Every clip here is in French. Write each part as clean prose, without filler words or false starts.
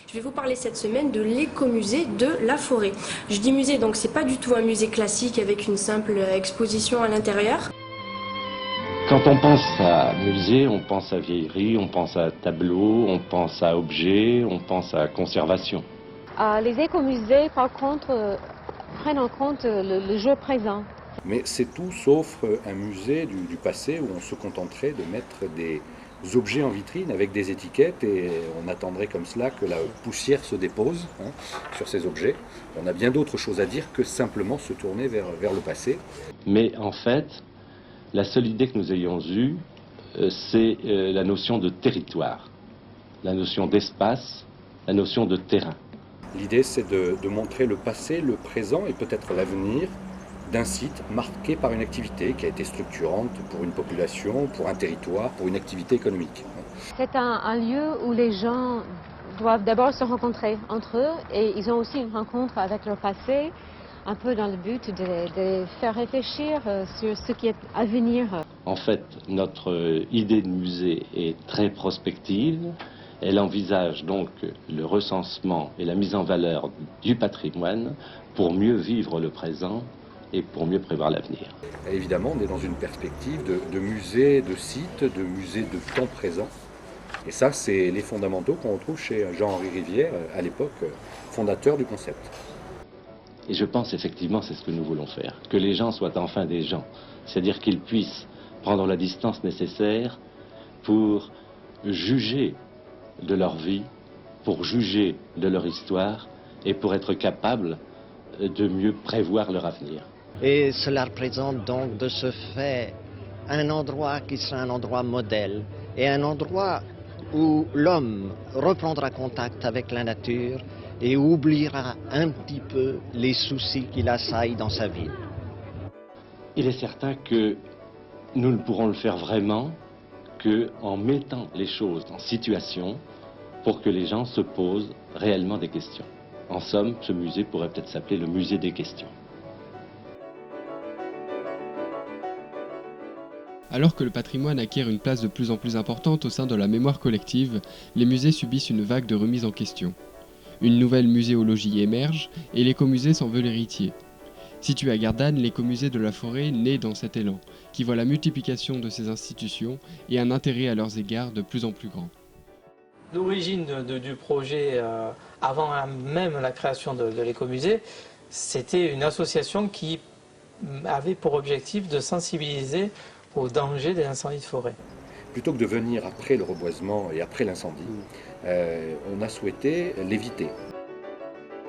Je vais vous parler cette semaine de l'écomusée de la forêt. Je dis musée, donc c'est pas du tout un musée classique avec une simple exposition à l'intérieur. Quand on pense à musée, on pense à vieillerie, on pense à tableau, on pense à objets, on pense à conservation. Les écomusées, par contre, prennent en compte le jour présent. Mais c'est tout sauf un musée du passé où on se contenterait de mettre des objets en vitrine avec des étiquettes et on attendrait comme cela que la poussière se dépose sur ces objets. On a bien d'autres choses à dire que simplement se tourner vers le passé. Mais en fait, la seule idée que nous ayons eue, c'est la notion de territoire, la notion d'espace, la notion de terrain. L'idée, c'est de montrer le passé, le présent et peut-être l'avenir d'un site marqué par une activité qui a été structurante pour une population, pour un territoire, pour une activité économique. C'est un lieu où les gens doivent d'abord se rencontrer entre eux et ils ont aussi une rencontre avec leur passé, un peu dans le but de faire réfléchir sur ce qui est à venir. En fait, notre idée de musée est très prospective. Elle envisage donc le recensement et la mise en valeur du patrimoine pour mieux vivre le présent et pour mieux prévoir l'avenir. Évidemment, on est dans une perspective de musée, de site, de musée de temps présent. Et ça, c'est les fondamentaux qu'on retrouve chez Jean-Henri Rivière, à l'époque fondateur du concept. Et je pense effectivement c'est ce que nous voulons faire, que les gens soient enfin des gens, c'est-à-dire qu'ils puissent prendre la distance nécessaire pour juger de leur vie, pour juger de leur histoire et pour être capables de mieux prévoir leur avenir. Et cela représente donc de ce fait un endroit qui sera un endroit modèle et un endroit où l'homme reprendra contact avec la nature et oubliera un petit peu les soucis qu'il assaillent dans sa vie. Il est certain que nous ne pourrons le faire vraiment qu'en mettant les choses en situation pour que les gens se posent réellement des questions. En somme, ce musée pourrait peut-être s'appeler le musée des questions. Alors que le patrimoine acquiert une place de plus en plus importante au sein de la mémoire collective, les musées subissent une vague de remise en question. Une nouvelle muséologie émerge et l'écomusée s'en veut l'héritier. Situé à Gardanne, l'écomusée de la forêt naît dans cet élan, qui voit la multiplication de ces institutions et un intérêt à leurs égards de plus en plus grand. L'origine du projet, avant même la création de l'écomusée, c'était une association qui avait pour objectif de sensibiliser au danger des incendies de forêt. Plutôt que de venir après le reboisement et après l'incendie, on a souhaité l'éviter.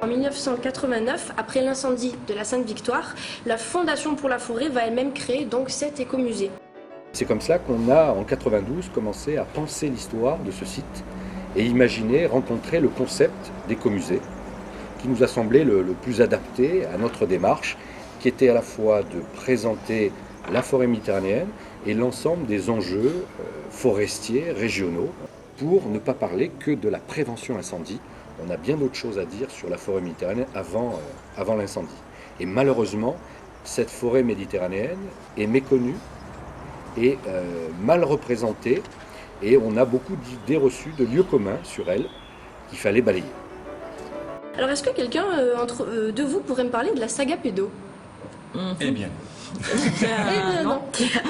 En 1989, après l'incendie de la Sainte-Victoire, la Fondation pour la forêt va elle-même créer donc cet écomusée. C'est comme ça qu'on a, en 92, commencé à penser l'histoire de ce site et imaginer, rencontrer le concept d'écomusée qui nous a semblé le plus adapté à notre démarche, qui était à la fois de présenter la forêt méditerranéenne et l'ensemble des enjeux forestiers régionaux pour ne pas parler que de la prévention incendie. On a bien d'autres choses à dire sur la forêt méditerranéenne avant l'incendie. Et malheureusement, cette forêt méditerranéenne est méconnue et mal représentée et on a beaucoup d'idées reçues, de lieux communs sur elle qu'il fallait balayer. Alors est-ce que quelqu'un de vous pourrait me parler de la saga Pédo? Eh bien. Non.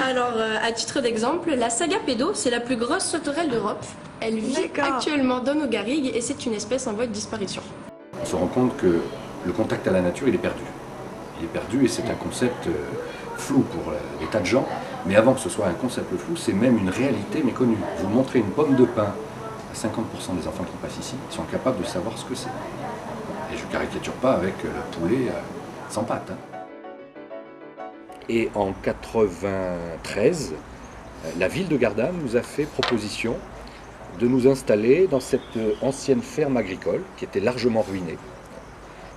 Alors, à titre d'exemple, la saga Pédo, c'est la plus grosse sauterelle d'Europe. Elle vit actuellement dans nos garrigues et c'est une espèce en voie de disparition. On se rend compte que le contact à la nature, il est perdu. Il est perdu et c'est un concept flou pour des tas de gens. Mais avant que ce soit un concept flou, c'est même une réalité méconnue. Vous montrez une pomme de pin à 50% des enfants qui passent ici, ils sont capables de savoir ce que c'est. Et je ne caricature pas avec le poulet sans pâte. Et en 1993, la ville de Gardanne nous a fait proposition de nous installer dans cette ancienne ferme agricole qui était largement ruinée.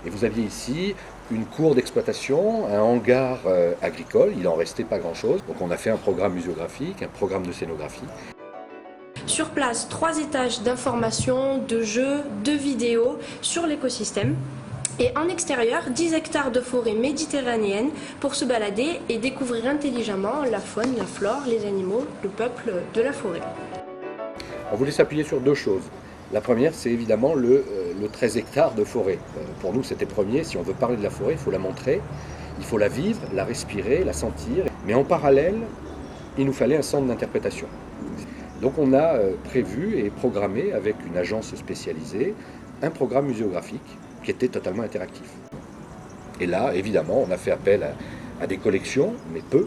Et vous aviez ici une cour d'exploitation, un hangar agricole, il n'en restait pas grand-chose. Donc on a fait un programme muséographique, un programme de scénographie. Sur place, 3 étages d'information, de jeux, de vidéos sur l'écosystème. Et en extérieur, 10 hectares de forêt méditerranéenne pour se balader et découvrir intelligemment la faune, la flore, les animaux, le peuple de la forêt. On voulait s'appuyer sur 2 choses. La première, c'est évidemment le 13 hectares de forêt. Pour nous, c'était premier. Si on veut parler de la forêt, il faut la montrer, il faut la vivre, la respirer, la sentir. Mais en parallèle, il nous fallait un centre d'interprétation. Donc on a prévu et programmé avec une agence spécialisée un programme muséographique qui était totalement interactif. Et là, évidemment, on a fait appel à des collections, mais peu.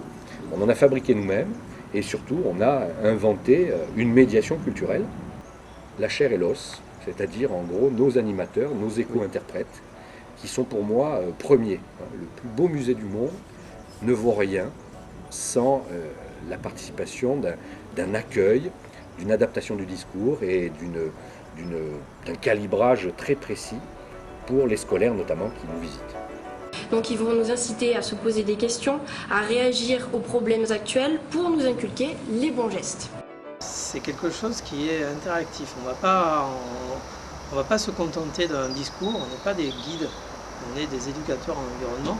On en a fabriqué nous-mêmes et surtout, on a inventé une médiation culturelle, la chair et l'os, c'est-à-dire en gros nos animateurs, nos éco-interprètes, qui sont pour moi premiers. Le plus beau musée du monde ne vaut rien sans la participation d'un accueil, d'une adaptation du discours et d'un calibrage très précis pour les scolaires notamment qui nous visitent. Donc ils vont nous inciter à se poser des questions, à réagir aux problèmes actuels pour nous inculquer les bons gestes. C'est quelque chose qui est interactif. On va pas se contenter d'un discours, on n'est pas des guides, on est des éducateurs en environnement.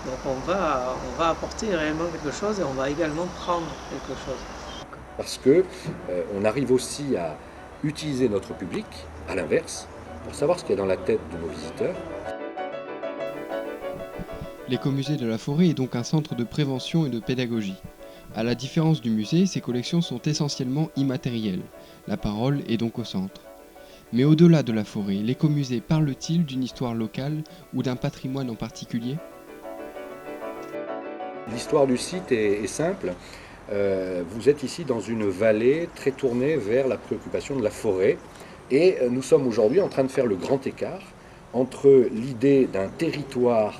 Donc on va apporter réellement quelque chose et on va également prendre quelque chose. Parce que on arrive aussi à utiliser notre public, à l'inverse, pour savoir ce qu'il y a dans la tête de nos visiteurs. L'écomusée de la forêt est donc un centre de prévention et de pédagogie. À la différence du musée, ces collections sont essentiellement immatérielles. La parole est donc au centre. Mais au-delà de la forêt, l'écomusée parle-t-il d'une histoire locale ou d'un patrimoine en particulier ? L'histoire du site est simple. Vous êtes ici dans une vallée très tournée vers la préoccupation de la forêt. Et nous sommes aujourd'hui en train de faire le grand écart entre l'idée d'un territoire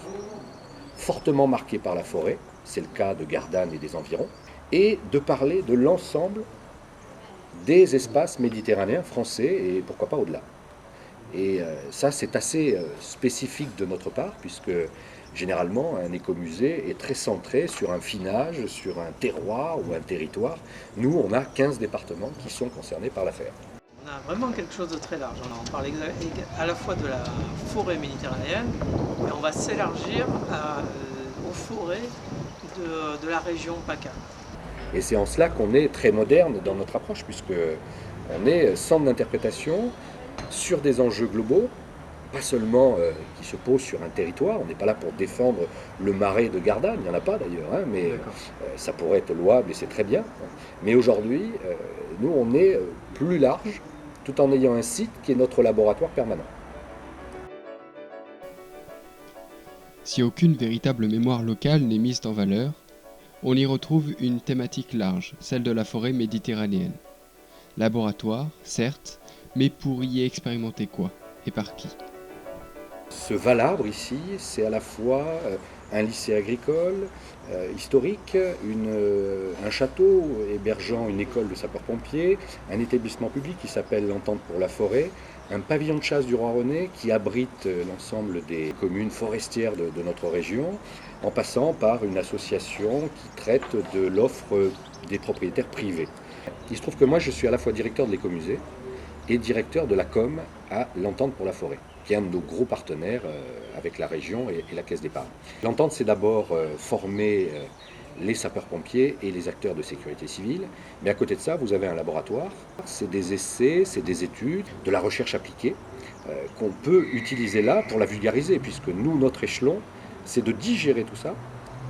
fortement marqué par la forêt, c'est le cas de Gardanne et des environs, et de parler de l'ensemble des espaces méditerranéens français et pourquoi pas au-delà. Et ça, c'est assez spécifique de notre part, puisque généralement, un écomusée est très centré sur un finage, sur un terroir ou un territoire. Nous, on a 15 départements qui sont concernés par l'affaire. On a vraiment quelque chose de très large. On parle à la fois de la forêt méditerranéenne, mais on va s'élargir aux forêts de la région PACA. Et c'est en cela qu'on est très moderne dans notre approche, puisqu'on est centre d'interprétation sur des enjeux globaux, pas seulement qui se posent sur un territoire. On n'est pas là pour défendre le marais de Gardanne, il n'y en a pas d'ailleurs, hein, mais ça pourrait être louable et c'est très bien. Mais aujourd'hui, nous, on est plus large, tout en ayant un site qui est notre laboratoire permanent. Si aucune véritable mémoire locale n'est mise en valeur, on y retrouve une thématique large, celle de la forêt méditerranéenne. Laboratoire, certes, mais pour y expérimenter quoi et par qui ? Ce Valabre ici, c'est à la fois un lycée agricole, historique, un château hébergeant une école de sapeurs-pompiers, un établissement public qui s'appelle l'Entente pour la forêt, un pavillon de chasse du Roi René qui abrite l'ensemble des communes forestières de notre région, en passant par une association qui traite de l'offre des propriétaires privés. Il se trouve que moi je suis à la fois directeur de l'écomusée et directeur de la com à l'Entente pour la forêt, qui est un de nos gros partenaires avec la région et la Caisse d'épargne. L'Entente, c'est d'abord former les sapeurs-pompiers et les acteurs de sécurité civile, mais à côté de ça, vous avez un laboratoire, c'est des essais, c'est des études, de la recherche appliquée, qu'on peut utiliser là pour la vulgariser, puisque nous, notre échelon, c'est de digérer tout ça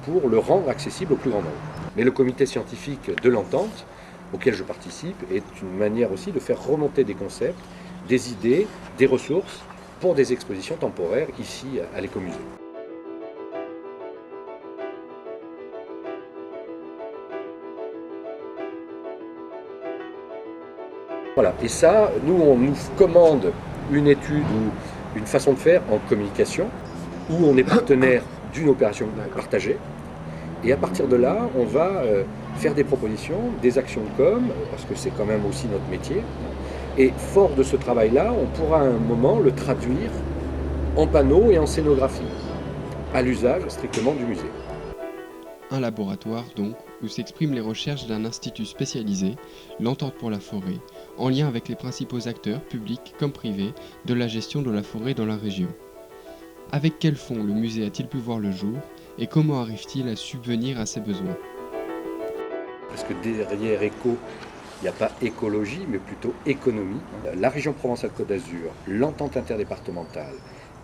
pour le rendre accessible au plus grand nombre. Mais le comité scientifique de l'Entente, auquel je participe, est une manière aussi de faire remonter des concepts, des idées, des ressources pour des expositions temporaires ici à l'écomusée. Voilà, et ça, nous, on nous commande une étude ou une façon de faire en communication, où on est partenaire d'une opération partagée, et à partir de là, on va faire des propositions, des actions de com, parce que c'est quand même aussi notre métier, et fort de ce travail-là, on pourra à un moment le traduire en panneaux et en scénographie, à l'usage strictement du musée. Un laboratoire donc, où s'expriment les recherches d'un institut spécialisé, l'Entente pour la forêt, en lien avec les principaux acteurs, publics comme privés, de la gestion de la forêt dans la région. Avec quels fonds le musée a-t-il pu voir le jour et comment arrive-t-il à subvenir à ses besoins ? Parce que derrière ECO, Il n'y a pas écologie, mais plutôt économie. La région Provence-Alpes-Côte d'Azur, l'entente interdépartementale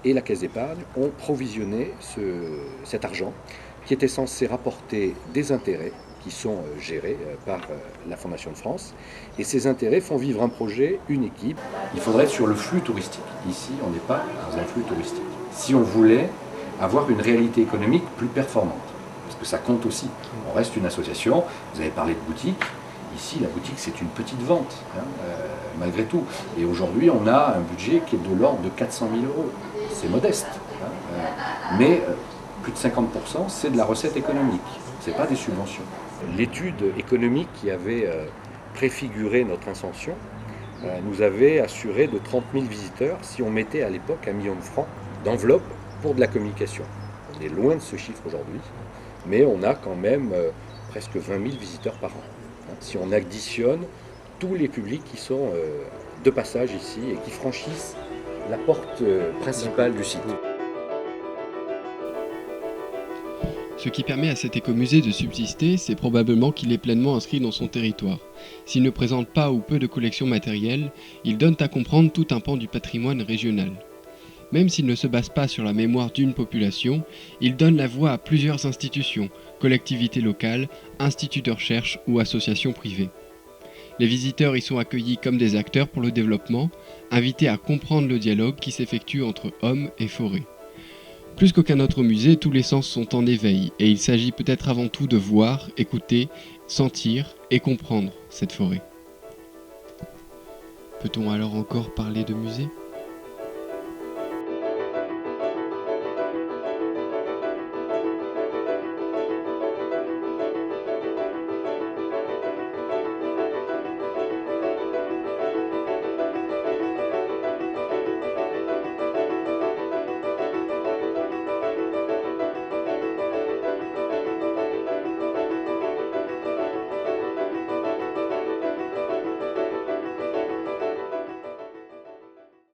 et la Caisse d'épargne ont provisionné cet argent qui était censé rapporter des intérêts qui sont gérés par la Fondation de France. Et ces intérêts font vivre un projet, une équipe. Il faudrait être sur le flux touristique. Ici, on n'est pas dans un flux touristique. Si on voulait avoir une réalité économique plus performante, parce que ça compte aussi. On reste une association, vous avez parlé de boutique. Ici, la boutique, c'est une petite vente, malgré tout. Et aujourd'hui, on a un budget qui est de l'ordre de 400 000 €. C'est modeste. Mais plus de 50%, c'est de la recette économique. Ce n'est pas des subventions. L'étude économique qui avait préfiguré notre ascension nous avait assuré de 30 000 visiteurs si on mettait à l'époque 1 million de francs d'enveloppe pour de la communication. On est loin de ce chiffre aujourd'hui, mais on a quand même presque 20 000 visiteurs par an. Si on additionne tous les publics qui sont de passage ici et qui franchissent la porte principale du site. Ce qui permet à cet écomusée de subsister, c'est probablement qu'il est pleinement inscrit dans son territoire. S'il ne présente pas ou peu de collections matérielles, il donne à comprendre tout un pan du patrimoine régional. Même s'il ne se base pas sur la mémoire d'une population, il donne la voix à plusieurs institutions, collectivités locales, instituts de recherche ou associations privées. Les visiteurs y sont accueillis comme des acteurs pour le développement, invités à comprendre le dialogue qui s'effectue entre hommes et forêt. Plus qu'aucun autre musée, tous les sens sont en éveil et il s'agit peut-être avant tout de voir, écouter, sentir et comprendre cette forêt. Peut-on alors encore parler de musée ?